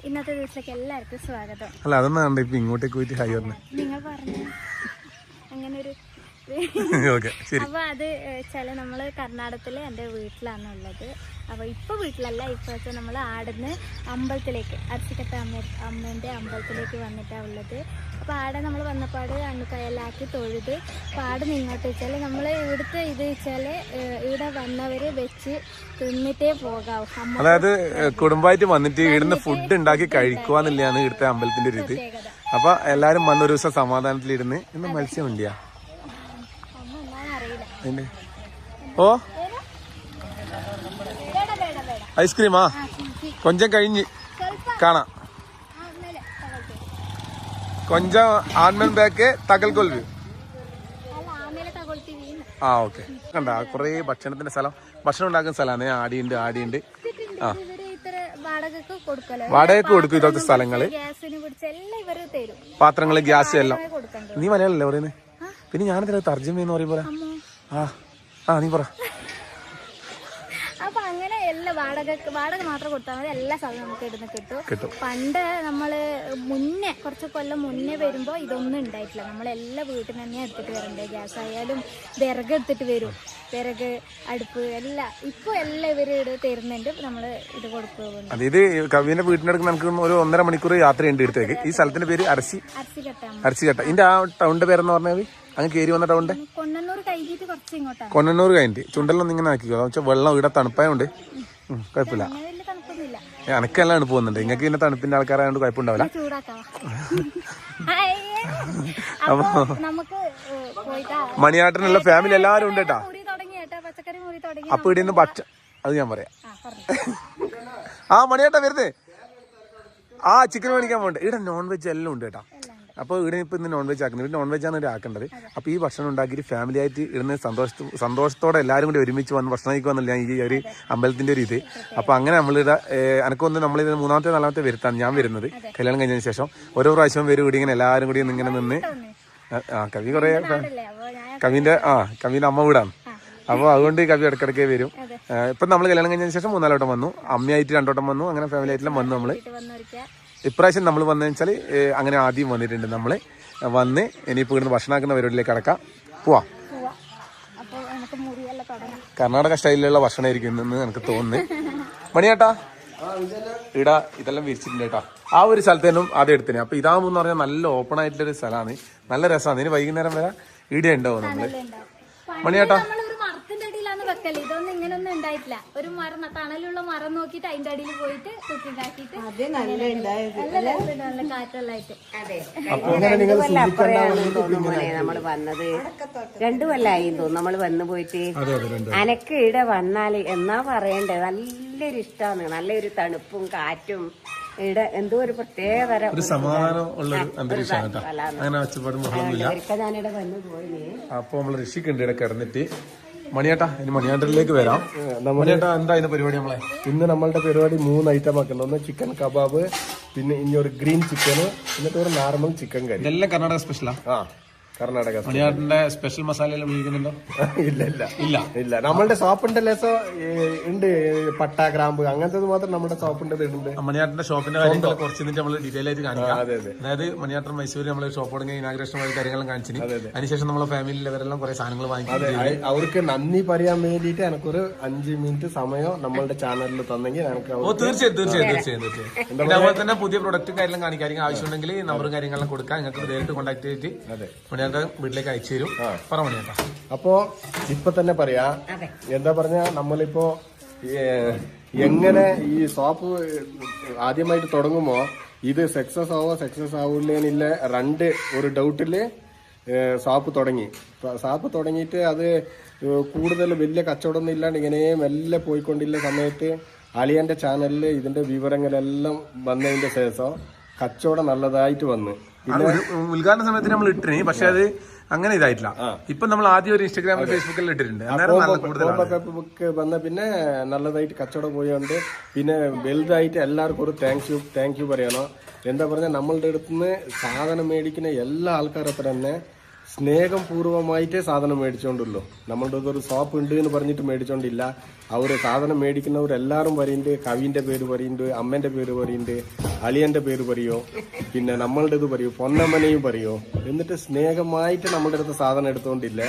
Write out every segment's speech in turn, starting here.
ഇന്നത്തെ ദിവസത്തിലേക്ക് എല്ലാവർക്കും സ്വാഗതം. അല്ല അതൊന്നും കണ്ട ഇപ്പൊ ഇങ്ങോട്ടേക്ക് പോയിട്ട് ഹൈ പറഞ്ഞു നിങ്ങൾ പറഞ്ഞു അങ്ങനെ ഒരു അപ്പൊ അത് വെച്ചാല് നമ്മള് കർണാടകത്തില് എന്റെ വീട്ടിലാണുള്ളത്. അപ്പൊ ഇപ്പൊ വീട്ടിലല്ല, ഇപ്പൊ നമ്മള് ആടുന്ന് അമ്പലത്തിലേക്ക് അരച്ചിക്കട്ട അമ്മേന്റെ അമ്പലത്തിലേക്ക് വന്നിട്ടാ ഉള്ളത്. അപ്പൊ ആടെ നമ്മൾ വന്നപ്പാട് അണ്ണുക്കയലാക്കി തൊഴുത് പാട് നിങ്ങോട്ട് വെച്ചാല് നമ്മള് ഇവിടുത്തെ ഇത് വെച്ചാല് ഇവിടെ വന്നവര് വെച്ച് തിന്നിട്ടേ പോകാവൂ. അതായത് കുടുംബമായിട്ട് വന്നിട്ട് ഇവിടുന്ന് ഫുഡ് ഉണ്ടാക്കി കഴിക്കുവാന്നില്ലാണ് ഇവിടുത്തെ അമ്പലത്തിന്റെ ഒരു ഇത്. അപ്പൊ എല്ലാരും വന്നൊരു ദിവസം സമാധാനത്തിലിരുന്ന് ഇന്ന് മത്സ്യം ഇല്ല. ഓ ഐസ്ക്രീമാ കൊഞ്ചം കഴിഞ്ഞ് കാണാം. കൊഞ്ചം ആൺമൻ ബാക്ക് തകൽക്കൊൽവ്. ആ ഓക്കെ കണ്ട കൊറേ ഭക്ഷണത്തിന്റെ സ്ഥലം, ഭക്ഷണം ഉണ്ടാക്കുന്ന സ്ഥലമാണ്. ആടിയുണ്ട് ആ വാടകയ്ക്ക് കൊടുക്കും ഇതോത്തെ സ്ഥലങ്ങള്, പാത്രങ്ങള്, ഗ്യാസ് എല്ലാം. നീ മലയാളല്ലേ പറയുന്നത്? പിന്നെ ഞാനെന്താ തർജ്ജമ എന്ന് പറയുമ്പോ നീ പറ. അപ്പൊ അങ്ങനെ എല്ലാ വാടക മാത്രം കൊടുത്താൽ മതി, എല്ലാ സാധനവും നമുക്ക് ഇടുന്ന കിട്ടും. പണ്ട് നമ്മള് കുറച്ച് കൊല്ലം മുന്നേ വരുമ്പോ ഇതൊന്നും ഉണ്ടായിട്ടില്ല. നമ്മളെല്ലാ വീട്ടിൽ തന്നെ എടുത്തിട്ട് വരണ്ടേ. ഗ്യാസ് ആയാലും വിറക് എടുത്തിട്ട് വരും, വിറക് അടുപ്പ് എല്ലാം. ഇപ്പൊ എല്ലാം ഇവര് തരുന്നുണ്ട്, നമ്മള് ഇത് കൊടുക്കുന്നുണ്ട്. അതായത് കവിന്റെ വീട്ടിനടുക്ക് നമുക്ക് ഒരു 1.5 മണിക്കൂർ യാത്രയുണ്ട് ഇടത്തേക്ക്. ഈ സ്ഥലത്തിന്റെ പേര് അരച്ചിക്കട്ട. ഇതിന്റെ ആ ടൗണിന്റെ പേരെന്ന് പറഞ്ഞാൽ അങ്ങ് കയറി വന്ന ടൗണിന്റെ കൊന്നന്നൂർ കഴിഞ്ഞിട്ട് ചുണ്ടലൊന്നും ഇങ്ങനെ ആക്കിക്കോ. വെച്ചാൽ വെള്ളം ഇവിടെ തണുപ്പായോണ്ട് കുഴപ്പമില്ല. എനക്കെല്ലാം തണുപ്പ് പോകുന്നുണ്ട്, നിങ്ങൾക്ക് പിന്നെ തണുപ്പിന്റെ ആൾക്കാരായതുകൊണ്ട് കുഴപ്പമുണ്ടാവില്ല. അപ്പൊ മണിയാട്ടനുള്ള ഫാമിലി എല്ലാരും ഉണ്ട് കേട്ടാ. അപ്പൊ ഇവിടെ നിന്ന് അത് ഞാൻ പറയാം. മണിയാട്ട വരുന്നേ ചിക്കൻ മേടിക്കാൻ പോകണ്ടേ. ഇവിടെ നോൺ വെജ് എല്ലാം ഉണ്ട് കേട്ടാ. അപ്പോൾ ഇവിടെ ഇപ്പൊ ഇന്ന് നോൺ വെജ് ആക്കുന്നത്, നോൺ വെജ് ആണ് ഇവിടെ ആക്കേണ്ടത്. അപ്പൊ ഈ ഭക്ഷണം ഉണ്ടാക്കിയിട്ട് ഫാമിലി ആയിട്ട് ഇടുന്ന സന്തോഷത്തോടെ എല്ലാവരും കൂടി ഒരുമിച്ച് വന്ന് ഭക്ഷണം കഴിക്കുവാന്നില്ല ഈ ഒരു അമ്പലത്തിന്റെ ഒരു ഇത്. അപ്പൊ അങ്ങനെ നമ്മളിവിടെ എനക്കൊന്ന് നമ്മളിത് 4ാമത്തെ 4ാമത്തെ വരുത്താണ് ഞാൻ വരുന്നത്. കല്യാണം കഴിഞ്ഞതിന് ശേഷം ഓരോ പ്രാവശ്യം വരും ഇവിടെ ഇങ്ങനെ എല്ലാവരും കൂടി ഇങ്ങനെ നിന്ന്. കവി കുറെ കവിന്റെ അമ്മ വീടാണ്. അപ്പോൾ അതുകൊണ്ട് കവി ഇടക്കിടക്കേ വരും. ഇപ്പം നമ്മൾ കല്യാണം കഴിഞ്ഞതിന് ശേഷം 3-4 വട്ടം വന്നു, അമ്മയായിട്ട് 2 വട്ടം വന്നു, അങ്ങനെ ഫാമിലി ആയിട്ടെല്ലാം വന്നു. നമ്മള് ഇപ്രാവശ്യം നമ്മൾ വന്നതെന്ന് വെച്ചാൽ അങ്ങനെ ആദ്യം വന്നിട്ടുണ്ട്. നമ്മൾ വന്ന് ഇനിയിപ്പോൾ ഇവിടുന്ന് ഭക്ഷണമാക്കുന്ന പരിപാടിയിലേക്ക് അടക്കാം. പോവാം. കർണാടക സ്റ്റൈലിലുള്ള ഭക്ഷണമായിരിക്കും ഇന്ന് എനിക്ക് തോന്നുന്നത്. മണിയേട്ടാ ഇടാ ഇതെല്ലാം വിരിച്ചിട്ടുണ്ട് കേട്ടോ. ആ ഒരു സ്ഥലത്തേനും ആദ്യം എടുത്തേനെ. അപ്പൊ ഇതാകുമ്പോൾ പറഞ്ഞാൽ നല്ല ഓപ്പൺ ആയിട്ടുള്ളൊരു സ്ഥലമാണ്, നല്ല രസമാണ്. ഇനി വൈകുന്നേരം വരെ ഇവിടെ ഉണ്ടാവും നമ്മള്. മണിയേട്ടാ വെക്കല് ഇതൊന്നും ഇങ്ങനൊന്നും ഉണ്ടായിട്ടില്ല. ഒരു മരം തണലുള്ള മരം നോക്കിട്ട് അതിന്റെ അടിയിൽ പോയിട്ട് കുക്കിംഗ് ആക്കിയിട്ട് നല്ല കാറ്റെല്ലായിട്ട്. നമ്മള് വന്നത് 2 കൊല്ലായി തോന്നുന്നു നമ്മള് വന്നു പോയിട്ട്. അനക്ക് ഇവിടെ വന്നാല് എന്നാ പറയണ്ടേ, നല്ലൊരു ഇഷ്ടമാണ്, നല്ലൊരു തണുപ്പും കാറ്റും. ഇവിടെ എന്തോ ഒരു പ്രത്യേക തരം ഒരു സമാധാനം ഉള്ള അന്തരീക്ഷമാണ്. അങ്ങനെ ഞാനിവിടെ വന്നു പോയി. അപ്പൊ നമ്മള് ഋഷിക്കുണ്ട് ഇവിടെ കിടന്നിട്ട്. മണിയേട്ടാ ഇനി മണിയാണ്ടലിലേക്ക് വരാം. മണിയേട്ടാ എന്താ ഇന്ന് പരിപാടി? ഇന്ന് നമ്മളുടെ പരിപാടി 3 ഐറ്റം ആക്കുന്നത്. ഒന്ന് ചിക്കൻ കബാബ്, പിന്നെ ഇനി ഒരു ഗ്രീൻ ചിക്കന്, എന്നിട്ട് ഒരു നോർമൽ ചിക്കൻ കറി. ഇതെല്ലാം കർണാടക സ്പെഷ്യലാ? കർണാടക. മണിയാട്ടിന്റെ സ്പെഷ്യൽ മസാല എല്ലാം ഉപയോഗിക്കുന്നുണ്ടോ? ഇല്ല നമ്മളുടെ ഷോപ്പിന്റെ ലേസോ ഉണ്ട്, പട്ട ഗ്രാമ്പ് അങ്ങനത്തെ മാത്രം നമ്മുടെ ഷോപ്പിന്റെ ഉണ്ട്. മണിയാട്ടിന്റെ ഷോപ്പിന്റെ കാര്യങ്ങൾ കുറച്ച് നമ്മൾ ഡീറ്റെയിൽ ആയിട്ട് കാണിക്കാം. അതായത് മണിയാട്ടൻ മൈസൂർ നമ്മള് ഷോപ്പ് തുടങ്ങി ഇനാഗ്രേഷൻ വഴി കാര്യങ്ങളും കാണിച്ചു. അതിനുശേഷം നമ്മളെ ഫാമിലിയിൽ അവരെല്ലാം കുറെ സാധനങ്ങൾ വാങ്ങിക്കും. അവർക്ക് നന്ദി പറയാൻ വേണ്ടിയിട്ട് എനിക്കൊരു 5 മിനിറ്റ് സമയം നമ്മളുടെ ചാനലിൽ തന്നെങ്കിൽ തീർച്ചയായും അതുപോലെ തന്നെ പുതിയ പ്രൊഡക്റ്റും കാര്യങ്ങളും കാണിക്കാൻ ആവശ്യമുണ്ടെങ്കിൽ നമ്പറും കാര്യങ്ങളും കൊടുക്കാം. നിങ്ങൾക്ക് നേരിട്ട് കോൺടാക്ട് ചെയ്തിട്ട് വീട്ടിലേക്ക് അയച്ചു തരും. പറഞ്ഞേട്ടാ. അപ്പോ ഇപ്പൊ തന്നെ പറയാ, എന്താ പറഞ്ഞ നമ്മളിപ്പോ എങ്ങനെ ഈ ഷോപ്പ് ആദ്യമായിട്ട് തുടങ്ങുമ്പോ ഇത് സക്സസ് ആവില്ലെന്നില്ല 2 ഒരു ഡൗട്ടില് ഷോപ്പ് തുടങ്ങിയിട്ട് അത് കൂടുതൽ വലിയ കച്ചവടമൊന്നും ഇല്ലാണ്ട് ഇങ്ങനെ മെല്ലെ പോയിക്കൊണ്ടില്ല സമയത്ത് അളിയന്റെ ചാനലില് ഇതിന്റെ വിവരങ്ങളെല്ലാം വന്നതിന്റെ ശേഷം കച്ചവടം നല്ലതായിട്ട് വന്ന്. ഉദ്ഘാടന സമയത്ത് നമ്മൾ ഇട്ടിന്, പക്ഷെ അത് അങ്ങനെ ഇതായിട്ടില്ല. ഇപ്പൊ നമ്മൾ ആദ്യം ഒരു ഇൻസ്റ്റാഗ്രാമിൽ ഫേസ്ബുക്കിൽ ഇട്ടിട്ടുണ്ട്. ഫേസ്ബുക്ക് വന്ന പിന്നെ നല്ലതായിട്ട് കച്ചവടം പോയോണ്ട് പിന്നെ വലുതായിട്ട് എല്ലാവർക്കും ഒരു താങ്ക് യു പറയണം. എന്താ പറഞ്ഞാൽ നമ്മളുടെ അടുത്തുനിന്ന് സാധനം മേടിക്കുന്ന എല്ലാ ആൾക്കാരൊപ്പം തന്നെ സ്നേഹം പൂർവ്വമായിട്ടേ സാധനം മേടിച്ചോണ്ടുള്ളൂ. നമ്മളുടെ ഒരു ഷോപ്പ് ഉണ്ട് എന്ന് പറഞ്ഞിട്ട് മേടിച്ചോണ്ടില്ല. അവര് സാധനം മേടിക്കുന്നവരെല്ലാരും പറയുന്നുണ്ട്, കവിന്റെ പേര് പറയുന്നുണ്ട്, അമ്മേന്റെ പേര് പറയുന്നുണ്ട്, അളിയന്റെ പേര് പറയോ, പിന്നെ നമ്മളുടെ ഇത് പറയൂ, പൊന്നമ്മനെയും പറയോ. എന്നിട്ട് സ്നേഹമായിട്ട് നമ്മളുടെ അടുത്ത് സാധനം എടുത്തോണ്ടില്ല.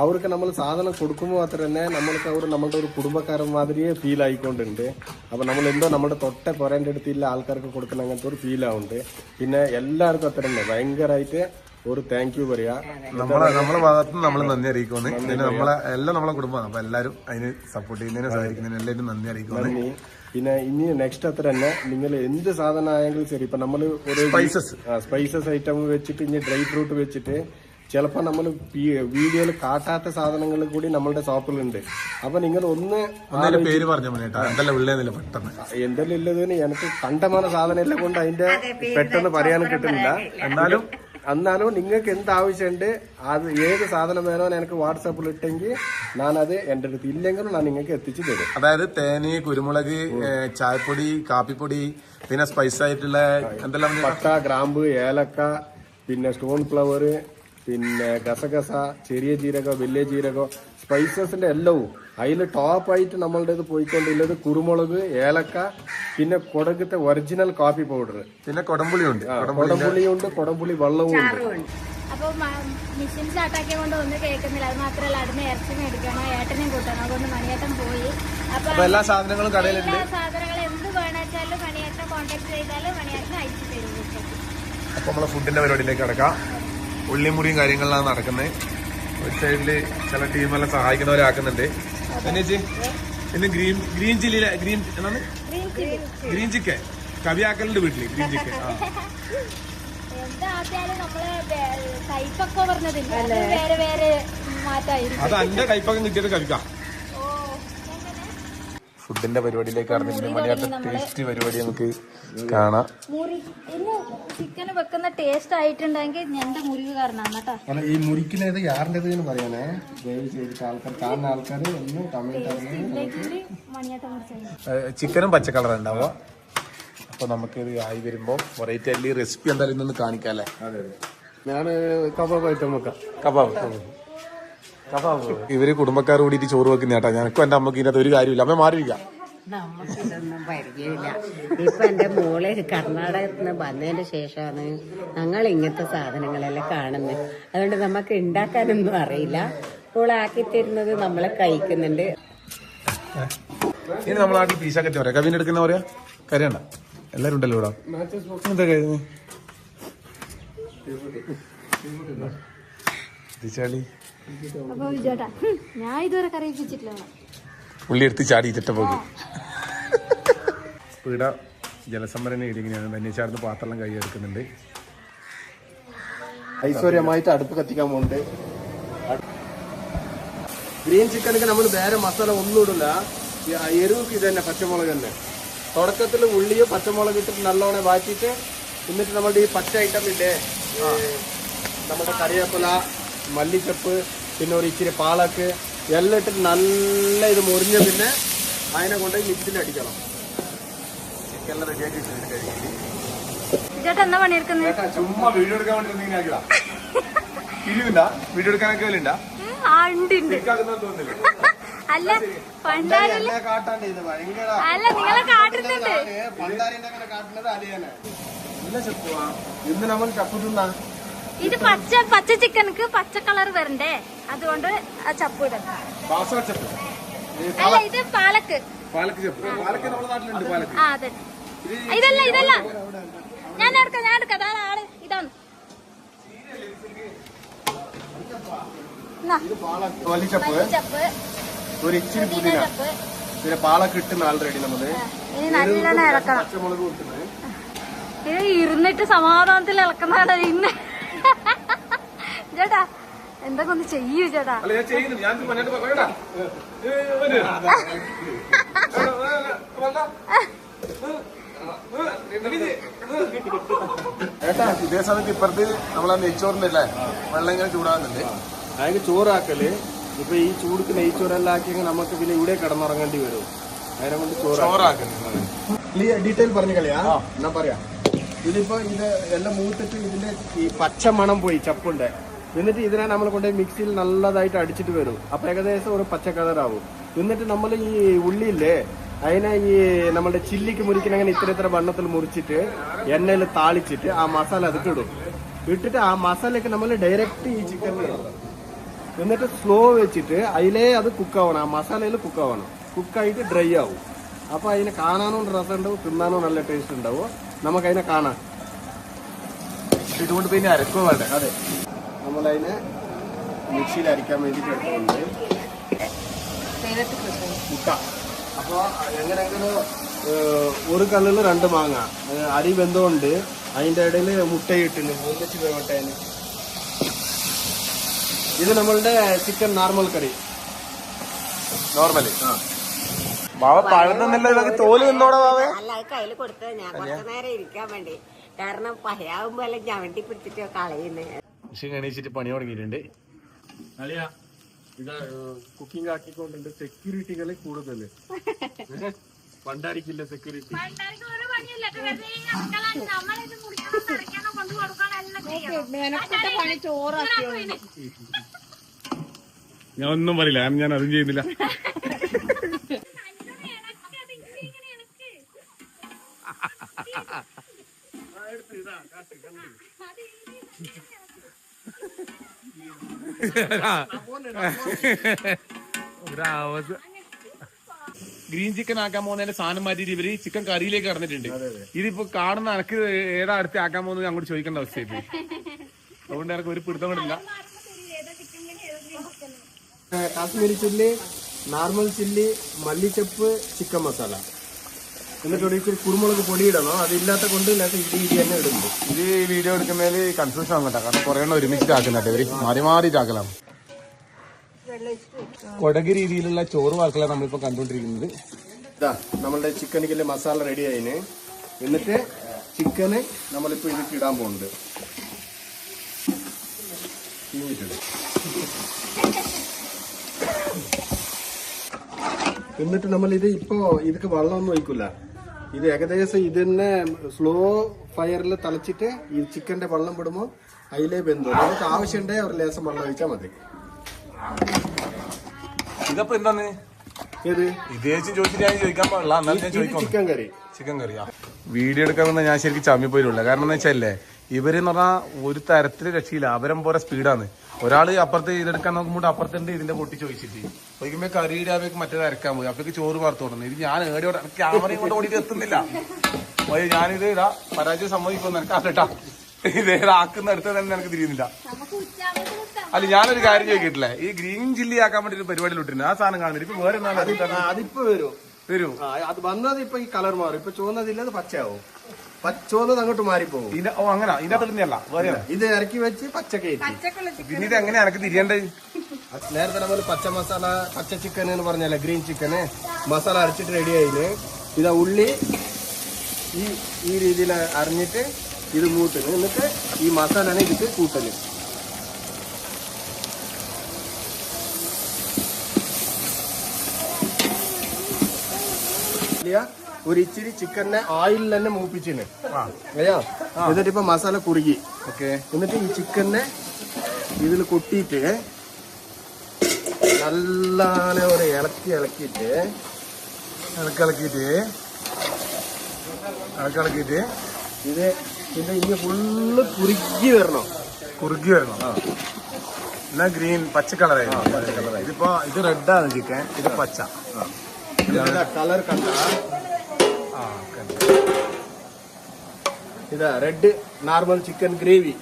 അവർക്ക് നമ്മൾ സാധനം കൊടുക്കുമ്പോൾ മാത്രം തന്നെ നമ്മൾക്ക് അവർ നമ്മളുടെ ഒരു കുടുംബക്കാരൻ മാതിരിയെ ഫീൽ ആയിക്കൊണ്ടുണ്ട്. അപ്പൊ നമ്മൾ എന്തോ നമ്മുടെ തൊട്ട പൊരേന്റെ അടുത്തില്ല ആൾക്കാർക്ക് കൊടുക്കുന്ന അങ്ങനത്തെ ഒരു ഫീൽ ആവുന്നുണ്ട്. പിന്നെ എല്ലാവർക്കും അത്ര തന്നെ ഭയങ്കരമായിട്ട് ഒരു താങ്ക് യു പറയാ. നമ്മളെ ഭാഗത്ത് നമ്മൾ നന്ദി അറിയിക്കുന്നു. പിന്നെ നമ്മളെ എല്ലാം നമ്മളെ കുടുംബമാണ്. അപ്പൊ എല്ലാവരും അതിന് സപ്പോർട്ട് ചെയ്യുന്നതിന് സഹായിക്കുന്നതിന് എല്ലാവരും നന്ദി അറിയിക്കുന്നു. പിന്നെ ഇനി നെക്സ്റ്റ് അത്ര തന്നെ നിങ്ങൾ എന്ത് സാധനം ആയെങ്കിലും ശരി, ഇപ്പൊ നമ്മൾ ഒരു സ്പൈസസ് ഐറ്റം വെച്ചിട്ട് ഇനി ഡ്രൈ ഫ്രൂട്ട് വെച്ചിട്ട് ചിലപ്പോൾ നമ്മൾ വീഡിയോയിൽ കാട്ടാത്ത സാധനങ്ങൾ കൂടി നമ്മളുടെ ഷോപ്പിലുണ്ട്. അപ്പൊ നിങ്ങൾ പേര് പറഞ്ഞു പെട്ടെന്ന് എന്തെല്ലാം ഇല്ലതിന് എനിക്ക് കണ്ടമാന സാധനം എല്ലാം കൊണ്ട് അതിന്റെ പെട്ടെന്ന് പറയാനും കിട്ടുന്നില്ല. എന്നാലും നിങ്ങൾക്ക് എന്താവശ്യമുണ്ട് അത് ഏത് സാധനം വേണോ എനിക്ക് വാട്സാപ്പിൽ ഇട്ടെങ്കിൽ ഞാനത് എന്റെ അടുത്ത് ഇല്ലെങ്കിലും ഞാൻ നിങ്ങൾക്ക് എത്തിച്ചു തരും. അതായത് തേന്, കുരുമുളക്, ചായപ്പൊടി, കാപ്പിപ്പൊടി, പിന്നെ സ്പൈസ് ആയിട്ടുള്ള എന്തെല്ലാം പട്ട, ഗ്രാമ്പ്, ഏലക്ക, പിന്നെ സ്റ്റോൺ ഫ്ലവർ, പിന്നെ ഗസഗസ, ചെറിയ ജീരകം, വലിയ ജീരകം, സ്പൈസസിന്റെ എല്ലാവും അതിൽ ടോപ്പായിട്ട് നമ്മളുടേത് പോയിക്കൊണ്ടുള്ളത് കുരുമുളക്, ഏലക്ക, പിന്നെ കൊടകത്തെ ഒറിജിനൽ കാപ്പി പൗഡർ, പിന്നെ കൊടംപുളിയുണ്ട്, കൊടംപുളി വെള്ളവും ഉണ്ട്. അപ്പൊ മിഷൻ സ്റ്റാർട്ടാക്കിയ കൊണ്ട് ഒന്നും കേൾക്കുന്നില്ല. അത് മാത്രമല്ല അതിന് ഇറച്ചി മേടിക്കണം, ഏട്ടനെയും കൂട്ടണം. അതുകൊണ്ട് മണിയേട്ടൻ പോയി. അപ്പൊ എല്ലാ സാധനങ്ങളും കടയിലുണ്ട്. എല്ലാ സാധനങ്ങൾ എന്ത് വേണമെച്ചാലും മണിയേട്ടനെ കോൺടാക്ട് ചെയ്താൽ മണിയേട്ടൻ അയച്ചു തരും. അപ്പൊ നമ്മളെ ഫുഡിന്റെ പരിപാടിയിലേക്ക് കിടക്കാം. ഉള്ളിമുറിയും കാര്യങ്ങളിലാണ് നടക്കുന്നത്. ഒരു സൈഡില് ചില ടീമെല്ലാം സഹായിക്കുന്നവരാക്കുന്നുണ്ട്. പിന്നെ ഗ്രീൻ ചില്ലി, ഗ്രീൻ ചിക്കൻ കവിയാക്കലുണ്ട് വീട്ടില്. ഗ്രീൻ ചിക്കൻ എന്തായാലും നമ്മള് കൈപ്പൊക്കെ പറഞ്ഞതില്ല, വേറെ വേറെ മാറ്റായിരിക്കും. അത് എന്റെ കൈപ്പക്കം കിട്ടിയത് കവിക്കാം. ഫുഡിന്റെ പരിപാടിയിലേക്ക് അറിഞ്ഞിട്ട് മണിയാട്ട ടേസ്റ്റ് പരിപാടി നമുക്ക് കാണാം. ഇന്ന് ചിക്കൻ വെക്കുന്ന ടേസ്റ്റ് ആയിട്ടുണ്ടെങ്കിൽ ഞന്റെ മുറിവ് കാരണമാണ് കേട്ടോ. ഈ മുറിക്കുന്നത് യാറിൻ്റെത് എന്ന് പറയാനേ ദയവ് ചെയ്തിട്ട് ആൾക്കാർ കാണുന്ന ആൾക്കാർ ഒന്ന് കമന്റ്. ചിക്കനും പച്ച കളർ ഉണ്ടാവുക. അപ്പൊ നമുക്ക് ഇത് ആയി വരുമ്പോ വെറൈറ്റി ആയിട്ട് റെസിപ്പി എന്തായാലും ഇന്നൊന്ന് കാണിക്കാല്ലേ. അതെ അതെ, ഞാൻ കബാബ് ഐറ്റം വെക്കാം. കബാബ് ഇവര് കുടുംബക്കാർ കൂടിയിട്ട് ചോറ് വെക്കുന്ന കേട്ടാ. ഞങ്ങൾക്കും എന്റെ അമ്മക്ക് ഇതിനകത്ത് ഒരു കാര്യമില്ല. അമ്മ മാറിയിരിക്കാം. നമുക്കിതൊന്നും പരിചയമില്ല. ഇപ്പൊ എന്റെ മോള് കർണാടകത്തിൽ നിന്ന് വന്നതിന് ശേഷമാണ് ഞങ്ങൾ ഇങ്ങനത്തെ സാധനങ്ങളെല്ലാം കാണുന്നത്. അതുകൊണ്ട് നമുക്ക് ഉണ്ടാക്കാനൊന്നും അറിയില്ല. മോളാക്കി തരുന്നത് നമ്മളെ കഴിക്കുന്നുണ്ട്. ഇനി നമ്മളെ നാട്ടിൽ പീസാക്കത്തി പറയാം. കവിന് എടുക്കുന്ന പറയാ കരയണ്ട. എല്ലാരും ഉണ്ടല്ലോ ഇവിടെ. എന്താ കഴിഞ്ഞു അപ്പൊ വിജേട്ടാ, ഞാൻ ഇതുവരെ കറിയിപ്പിച്ചിട്ടില്ല. ഉള്ളി എടുത്ത് ചാടിയിട്ട പോകും. ഇവിടെ ജലസംഭരണ ഇടിങ്ങനെയാണ്. ധന്യച്ചാർന്ന് പാത്രം കൈ എടുക്കുന്നുണ്ട്. ഐശ്വര്യമായിട്ട് അടുപ്പ് കത്തിക്കാൻ പോകുന്നുണ്ട്. ഗ്രീൻ ചിക്കനൊക്കെ നമ്മൾ വേറെ മസാല ഒന്നും ഇടില്ല. എരിവൊക്കെ ഇത് തന്നെ, പച്ചമുളക് തന്നെ. തുടക്കത്തിൽ ഉള്ളിയോ പച്ചമുളക് ഇട്ടിട്ട് നല്ലോണം വാറ്റിയിട്ട് എന്നിട്ട് നമ്മുടെ ഈ പച്ച ഐറ്റം ഇല്ലേ, നമ്മുടെ കറിവേപ്പില, മല്ലിച്ചപ്പ്, പിന്നെ ഒരു ഇച്ചിരി പാലക്ക് എല്ലാം ഇട്ടിട്ട് നല്ല ഇത് മുറിഞ്ഞ് പിന്നെ അതിനെ കൊണ്ട് മിക്സിയിൽ അടിക്കണം. ചിക്കനെല്ലാം റെഡിയാക്കി എന്താ പണിയെടുക്കുന്നത്? ചുമ്മാ വീഡിയോ എടുക്കാൻ വേണ്ടി വീഡിയോ എടുക്കാനൊക്കെ വല്ല അല്ല പണ്ടാരല്ല അല്ല നിങ്ങളെ കാട്ടുന്നുണ്ട്. ഇന്ന് നമ്മൾ ചപ്പ് തിന്നാ. ഇത് പച്ച ചിക്കനക്ക് പച്ച കളർ വരണ്ടേ, അതുകൊണ്ട് ആ ചപ്പ് ഇടണം. അല്ല ഇത് പാലക്ക്. ആ അതെ, ഇതല്ല ഞാൻ എടുക്കാം അതാണ് ആള്. ഇതാണ് മല്ലിച്ചപ്പ്, ഒരു ഇച്ചിരി പുതിന, പിന്നെ പാലൊക്കെ ഇട്ടുന്ന ആൾറെഡി നമ്മള്. ഇനി നല്ലോണം ഇളക്കണം. പച്ചമുളക് ഇട്ടുന്നത് ഇത് ഇരുന്നിട്ട് സമാധാനത്തിൽ ഇളക്കുന്നതാണ് ഇന്ന്. ചേട്ടാ എന്തൊക്കെ ഒന്ന് ചെയ്യൂ ചേട്ടാ. ഏട്ടാ ഇതേ സമയത്ത് ഇപ്പുറത്ത് നമ്മളെ നെയ്ച്ചോറിന്റെ അല്ലേ വെള്ളം ഇങ്ങനെ ചൂടാകുന്നുണ്ട്. അതിന് ചോറാക്കല്. ഇപ്പൊ ഈ ചൂടുക്ക് നെയ്ച്ചോറെല്ലാം ആക്കിയെങ്കിൽ നമുക്ക് പിന്നെ ഇവിടെ കിടന്നുറങ്ങേണ്ടി വരും. അതിനെ കൊണ്ട് ചോറാക്കുന്നത് ഡീറ്റെയിൽ പറഞ്ഞു കളിയാ. ഞാൻ പറയാം. ഇതിപ്പോ ഇത് എല്ലാം മൂത്തിട്ട് ഇതിന്റെ ഈ പച്ച മണം പോയി ചപ്പുണ്ട്. എന്നിട്ട് ഇതിനെ നമ്മൾ കൊണ്ടുപോയി മിക്സിയിൽ നല്ലതായിട്ട് അടിച്ചിട്ട് വരും. അപ്പൊ ഏകദേശം ഒരു പച്ച കളറാവും. എന്നിട്ട് നമ്മൾ ഈ ഉള്ളിയില്ലേ അതിനെ ഈ നമ്മുടെ ചില്ലിക്ക് മുറിക്കുന്ന അങ്ങനെ ഇത്ര വണ്ണത്തിൽ മുറിച്ചിട്ട് എണ്ണയിൽ താളിച്ചിട്ട് ആ മസാല അതൊക്കെ ഇടും. ഇട്ടിട്ട് ആ മസാലയ്ക്ക് നമ്മൾ ഡയറക്റ്റ് ഈ ചിക്കൻ ഇടണം. എന്നിട്ട് സ്ലോ വെച്ചിട്ട് അതിലേ അത് കുക്കാവണം, ആ മസാലയിൽ കുക്കാവണം. കുക്കായിട്ട് ഡ്രൈ ആവും. അപ്പൊ അതിനെ കാണാനും രസം ഉണ്ടാവും, തിന്നാനും നല്ല ടേസ്റ്റ് ഉണ്ടാവും. നമുക്ക് അതിനെ കാണാം. ഇതുകൊണ്ട് പിന്നെ അരക്കുക വേണ്ട. അതെ, നമ്മളതിനെ മിക്സിയിൽ അരിക്കാൻ വേണ്ടിയിട്ട് എടുക്കുന്നുണ്ട് മുട്ട. അപ്പോൾ എങ്ങനെയെങ്കിലും ഒരു കല്ലിൽ 2 മാങ്ങ അരി വെന്തോണ്ട് അതിൻ്റെ ഇടയിൽ മുട്ടയിട്ടിന് ഒന്നിച്ച് വേവട്ടെ. ഇത് നമ്മളുടെ ചിക്കൻ നോർമൽ കറി. നോർമലി ബാവ പഴന്നല്ല തോല് നിന്നോടെ ബാവേ. അല്ല, അത് കയ്യിൽ കൊടുത്തത് ഞാൻ കുറച്ചു നേരം ഇരിക്കാൻ വേണ്ടി. കാരണം പഴയാകുമ്പോ അല്ല ഞവണ്ടി പിടിച്ചിട്ട് കളയുന്നേ. എണീച്ചിട്ട് പണി തുടങ്ങിയിട്ടുണ്ട്. ഇത് കുക്കിംഗ് ആക്കിക്കൊണ്ടുണ്ട്. സെക്യൂരിറ്റികൾ കൂടുതൽ പണ്ടായിരിക്കില്ല സെക്യൂരിറ്റി. ഞാൻ ഒന്നും പറയില്ല, ഞാൻ അതും ചെയ്യുന്നില്ല. ഗ്രീൻ ചിക്കൻ ആക്കാൻ പോകുന്നതിന്റെ സാധനം മാറ്റിയിട്ട് ഇവര് ചിക്കൻ കറിയിലേക്ക് കടന്നിട്ടുണ്ട്. ഇതിപ്പോ കാണുന്ന എനക്ക് ഏതാ അടുത്ത് ആക്കാൻ പോകുന്നത് അങ്ങോട്ട് ചോദിക്കേണ്ട അവസ്ഥയായി. അതുകൊണ്ട് എനിക്ക് ഒരു പിടുത്തം കൊണ്ടില്ല. കാശ്മീരി ചില്ലി, നോർമൽ ചില്ലി, മല്ലിച്ചപ്പ്, ചിക്കൻ മസാല. എന്നിട്ട് ഒരിക്കൽ കുരുമുളക് പൊടി ഇടണം. അതില്ലാത്ത കൊണ്ട് ഇടി തന്നെ ഇടുന്നു. ഇത് ഈ വീഡിയോ എടുക്കുന്നതിൽ കൺഫ്യൂഷൻ ആകണ്ട. കാരണം കുറെ എണ്ണം ഒരുമിച്ചിട്ട് ആക്കുന്നുണ്ട് ഇവര്, മാറി മാറിയിട്ടാക്കലാണ്. കൊടക് രീതിയിലുള്ള ചോറ് വാർക്കലാണ് നമ്മളിപ്പോ കണ്ടുകൊണ്ടിരിക്കുന്നത്. ഇതാ നമ്മളുടെ ചിക്കനിലെ മസാല റെഡി ആയിന്. എന്നിട്ട് ചിക്കന് നമ്മളിപ്പോ ഇതിട്ട് ഇടാൻ പോകുന്നുണ്ട്. എന്നിട്ട് നമ്മൾ ഇത് ഇപ്പോ ഇതിക്ക് വെള്ളമൊന്നും ഒഴിക്കില്ല. ഇത് ഏകദേശം ഇതിനെ സ്ലോ ഫയറിൽ തളച്ചിട്ട് ഈ ചിക്കന്റെ വെള്ളം വിടുമ്പോൾ അതിലേ വെന്തു. നമുക്ക് ആവശ്യമുണ്ടേ ഒരു ലേശം വെള്ളം ഒഴിച്ചാൽ മതി. ഇതപ്പോ എന്താണ് ഏത് ഇതേച്ചും ചോദിച്ചിട്ട് ഞാൻ ചോദിക്കാൻ പാടില്ല. എന്നാലും ഞാൻ ചോദിക്കാം. ചിക്കൻ കറി. ചിക്കൻ കറിയാ. വീഡിയോ എടുക്കാൻ ഞാൻ ശരിക്കും ചമ്മിപ്പോയില്ല. കാരണം എന്ന് വെച്ചാലേ ഇവരെന്ന് പറഞ്ഞാൽ ഒരു തരത്തില് രക്ഷയില്ല. അവരം പോലെ സ്പീഡാണ്. ഒരാള് അപ്പുറത്ത് ഇതെടുക്കാൻ നോക്കുമ്പോൾ അപ്പുറത്തുണ്ട് ഇതിന്റെ പൊട്ടി ചോദിച്ചിട്ട് ചോദിക്കുമ്പോ കറിയുടെ ആവേക്ക് മറ്റേത് അരക്കാൻ പോയി. അപ്പൊക്ക് ചോറ് വാർത്ത് തുടങ്ങി. ഇത് ഞാൻ ഏടിയോടെ ക്യാമറയും കൊണ്ട് ഓടിയിട്ട് എത്തുന്നില്ല. ഞാനിത് ഇതാ പരാജയം സംഭവിക്കുമെന്ന് എനിക്ക് അറിയട്ടാ. ഇതേ ആക്കുന്ന അടുത്ത് തന്നെ എനിക്ക് തിരിയുന്നില്ല. അല്ല, ഞാനൊരു കാര്യം ചോദിക്കിട്ടില്ലേ, ഈ ഗ്രീൻ ചില്ലി ആക്കാൻ വേണ്ടി ഒരു പരിപാടിയിൽ ഇട്ടിട്ടുണ്ട്. ആ സാധനം കാണുന്നില്ല. ഇപ്പൊ വേറെ അതിപ്പോ വരും. അത് വന്നത് ഇപ്പൊ ഈ കളർ മാറും. ഇപ്പൊ ചുവന്നതില്ല, അത് പച്ചയാവും. ചുവന്നത് അങ്ങോട്ട് മാറിപ്പോകും. അങ്ങനെ ഇതിന്റെ അകത്തല്ല വേറെ ഇത് ഇറക്കി വെച്ച് പച്ചക്കറി. പിന്നെ ഇത് എങ്ങനെയാ എനിക്ക് തിരിയേണ്ടത്? നേരത്തെ നമ്മൾ പച്ച മസാല, പച്ച ചിക്കൻ എന്ന് പറഞ്ഞല്ലേ, ഗ്രീൻ ചിക്കന് മസാല അരച്ചിട്ട് റെഡി ആയിന്. ഇതാ ഉള്ളി ഈ രീതിയിൽ അരിഞ്ഞിട്ട് ഇത് മൂട്ടിന്. എന്നിട്ട് ഈ മസാലനെ ഇതിട്ട് കൂട്ടല്. ഒരു ഇച്ചിരി ചിക്കനെ ഓയിലിൽ തന്നെ മൂപ്പിച്ചിന്. എന്നിട്ട് ഇപ്പൊ മസാല കുറുകി. ഓക്കെ. എന്നിട്ട് ഈ ചിക്കനെ ഇതിൽ കൊട്ടിയിട്ട് നല്ലാണ് ഒരു ഇളക്കിയിട്ട് ഇത് പിന്നെ ഇനി ഫുള്ള് കുറുക്കി വരണം. എന്നാ ഗ്രീൻ പച്ച കളറായിരുന്നു. ഇതിപ്പോ ഇത് റെഡാണ് ചിക്കൻ, ഇത് പച്ച. കളർ കണ്ട ഇതാ റെഡ് നോർമൽ ചിക്കൻ ഗ്രേവി.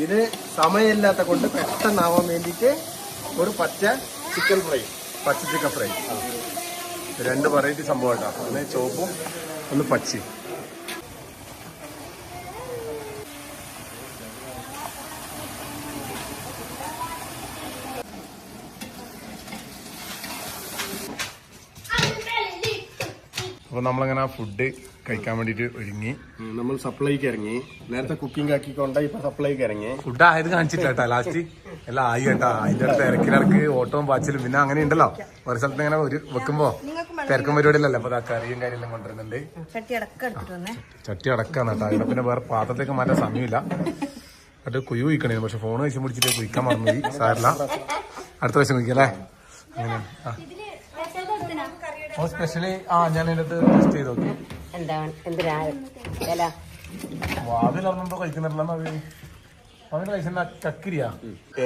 ഇത് സമയമില്ലാത്ത കൊണ്ട് പെട്ടെന്നാവാൻ വേണ്ടിയിട്ട് ഒരു പച്ച ചിക്കൻ ഫ്രൈ. രണ്ട് വെറൈറ്റി സംഭവം കേട്ടോ. ഒന്ന് ചോപ്പും ഒന്ന് പച്ചയും. അപ്പൊ നമ്മളങ്ങനെ ഫുഡ് കഴിക്കാൻ വേണ്ടിട്ട് ഒരുങ്ങി. നമ്മൾ സപ്ലൈക്ക് ഇറങ്ങി. നേരത്തെ കുക്കിംഗ് ആക്കിക്കൊണ്ട് ഇപ്പൊ സപ്ലൈക്ക് ഇറങ്ങി. ഫുഡ് ആയത് കാണിച്ചിട്ടാ ലാസ്റ്റ് എല്ലാം ആയി കേട്ടാ. അതിന്റെ അടുത്ത് ഇറക്കിലിറക്ക് ഓട്ടവും പാച്ചിലും പിന്നെ അങ്ങനെ ഉണ്ടല്ലോ ഒരു സ്ഥലത്ത് ഇങ്ങനെ ഒരു വെക്കുമ്പോ തിരക്കും പരിപാടിയിലല്ലേ. അപ്പൊ കറിയും കാര്യമെല്ലാം കൊണ്ടുവരുന്നുണ്ട്. ചട്ടി അടക്കാണ് കേട്ടോ. ഇവിടെ പിന്നെ വേറെ പാത്രത്തേക്ക് മാറ്റാൻ സമയമില്ല. അത് കുയു കുയിക്കണേ, പക്ഷെ ഫോൺ കഴിച്ചു പിടിച്ചിട്ട് കുയിക്കാൻ മറന്നു. സാറില്ല, അടുത്ത പ്രാവശ്യം കുയിക്കല്ലേ. സ്പെഷ്യലി ഞാൻ അതിനകത്ത് ടെസ്റ്റ് ചെയ്ത് നോക്കി. എന്താണ് എന്തിനാ വില? അതിലൊന്നും കഴിക്കുന്നില്ല. അതിന് കഴിച്ച കക്കിരിയാ.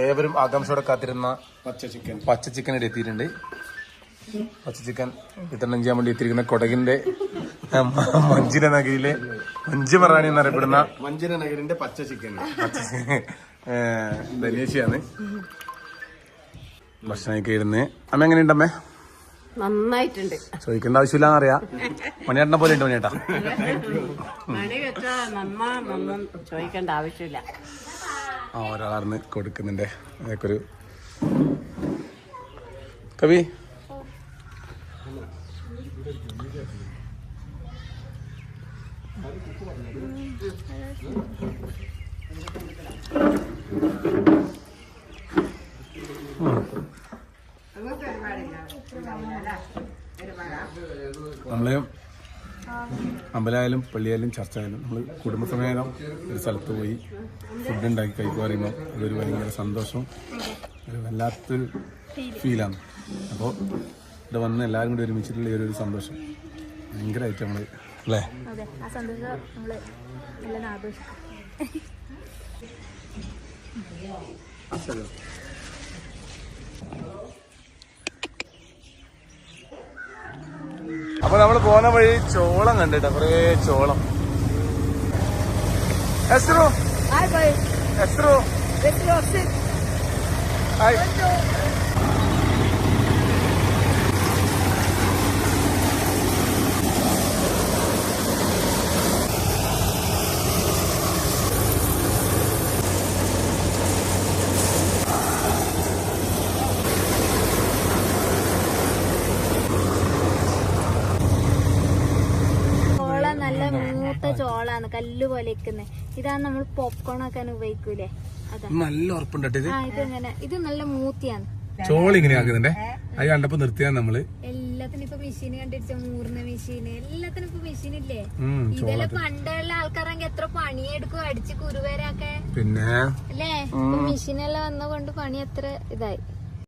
ഏവരും ആകാംക്ഷയോടെ കാത്തിരുന്ന പച്ച ചിക്കൻ ഇവിടെ എത്തിയിട്ടുണ്ട്. പച്ച ചിക്കൻ വിതരണം ചെയ്യാൻ വേണ്ടി എത്തിയിരിക്കുന്ന കൊടകിന്റെ മഞ്ചിര നഗരിയിലെ മഞ്ച് മറാണി എന്നറിയപ്പെടുന്ന മഞ്ചിര നഗരിന്റെ പച്ച ചിക്കൻ ധനേശിയാണ് ഭക്ഷണം ഇരുന്ന്. അമ്മ എങ്ങനെയുണ്ടമ്മേ? നന്നായിട്ടുണ്ട്. ചോദിക്കേണ്ട ആവശ്യമില്ല അറിയാം. മണിയേട്ടനെ പോലെ ഉണ്ട് മണിയേട്ടാ. മണി വെച്ചാ നന്നും ചോദിക്കേണ്ട ആവശ്യമില്ല. ഒരാളാർന്ന് കൊടുക്കുന്നുണ്ട്. അതൊക്കെ ഒരു കവി നമ്മള് അമ്പലമായാലും പള്ളിയായാലും ചർച്ച ആയാലും നമ്മൾ കുടുംബസമേതം ഒരു സ്ഥലത്ത് പോയി ഫുഡ് ഉണ്ടാക്കി കഴിക്കുക പറയുമ്പോൾ അതൊരു ഭയങ്കര സന്തോഷവും ഒരു വല്ലാത്തൊരു ഫീലാണ്. അപ്പോൾ ഇവിടെ വന്ന് എല്ലാവരും കൂടി ഒരുമിച്ചിട്ടുള്ള ഈ ഒരു സന്തോഷം ഭയങ്കരമായിട്ട് നമ്മൾ അല്ലേ? അപ്പൊ നമ്മൾ പോകുന്ന വഴി ചോളം കണ്ടിട്ട കൊറേ ചോളം. എസ്രോ എസ്രോ ഹായ്. ചോളാണ് കല്ല് പോലെ ഇരിക്കുന്നത്. ഇതാണ് നമ്മൾ പോപ്കോൺ ആക്കാൻ ഉപയോഗിക്കൂലേ, അതാ. നല്ല ഉറപ്പുണ്ട്. ഇതെങ്ങനെ? ഇത് നല്ല മൂത്തിയാണ്. ചോളം ഇങ്ങനെ ആക്കുന്നുണ്ടേ. അത് കണ്ടപ്പോ നിർത്തിയാ നമ്മള് എല്ലാത്തിനും ഇപ്പൊ മെഷീൻ കണ്ടിരിച്ച മൂർന്ന മെഷീന്, എല്ലാത്തിനും ഇപ്പൊ മെഷീൻ ഇല്ലേ? ഇതെല്ലാം പണ്ടുള്ള ആൾക്കാരെങ്കിൽ എത്ര പണിയെടുക്കും അടിച്ച് കുരുവരാക്കെ. പിന്നെ അല്ലേ? മെഷീനെല്ലാം വന്നകൊണ്ട് പണി എത്ര ഇതായി.